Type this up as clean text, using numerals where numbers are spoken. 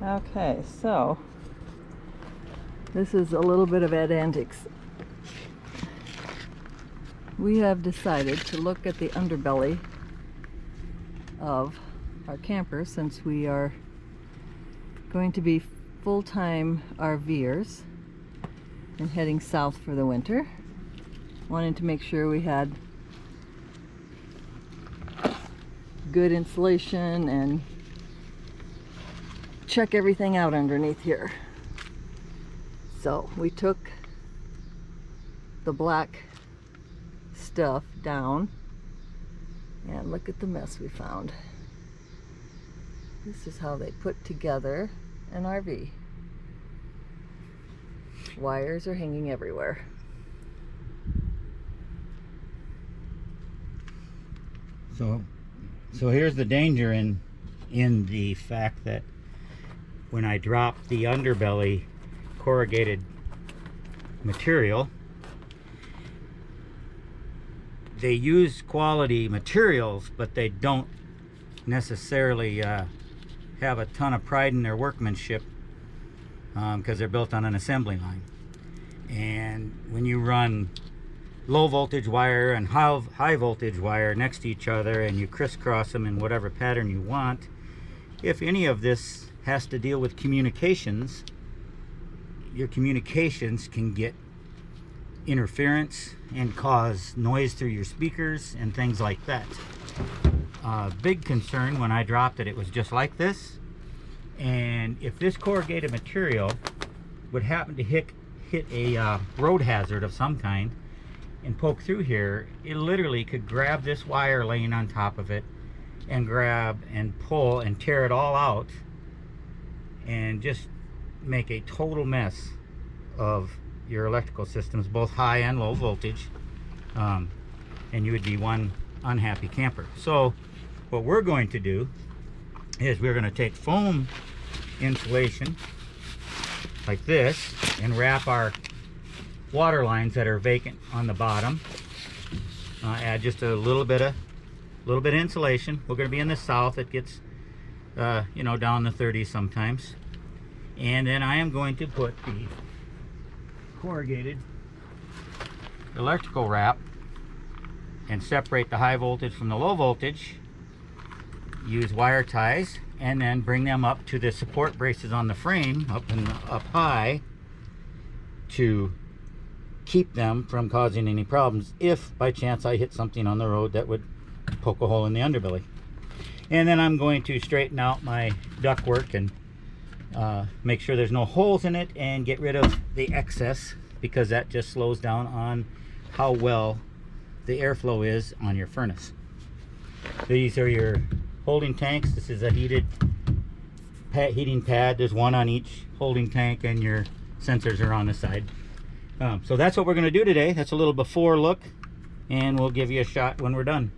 Okay, so this is a little bit of Ed Antics. We have decided to look at the underbelly of our camper since we are going to be full-time RVers and heading south for the winter. Wanting to make sure we had good insulation and check everything out underneath here. So we took the black stuff down and look at the mess we found. This is how they put together an RV. Wires are hanging everywhere. So here's the danger in the fact that when I drop the underbelly corrugated material, they use quality materials, but they don't necessarily have a ton of pride in their workmanship because they're built on an assembly line. And when you run low voltage wire and high voltage wire next to each other and you crisscross them in whatever pattern you want, if any of this has to deal with communications, your communications can get interference and cause noise through your speakers and things like that. Big concern when I dropped it, it was just like this, and if this corrugated material would happen to hit a road hazard of some kind and poke through here, it literally could grab this wire laying on top of it and grab and pull and tear it all out and just make a total mess of your electrical systems, both high and low voltage, and you would be one unhappy camper. So what we're going to do is we're going to take foam insulation like this and wrap our water lines that are vacant on the bottom. Add just a little bit of insulation. We're going to be in the south. It gets you know, down the 30s sometimes. And then I am going to put the corrugated electrical wrap and separate the high voltage from the low voltage, use wire ties, and then bring them up to the support braces on the frame up high to keep them from causing any problems if by chance I hit something on the road that would poke a hole in the underbelly. And then I'm going to straighten out my ductwork and make sure there's no holes in it and get rid of the excess, because that just slows down on how well the airflow is on your furnace. These are your holding tanks. This is a heating pad. There's one on each holding tank, and your sensors are on the side. So that's what we're going to do today. That's a little before look, and we'll give you a shot when we're done.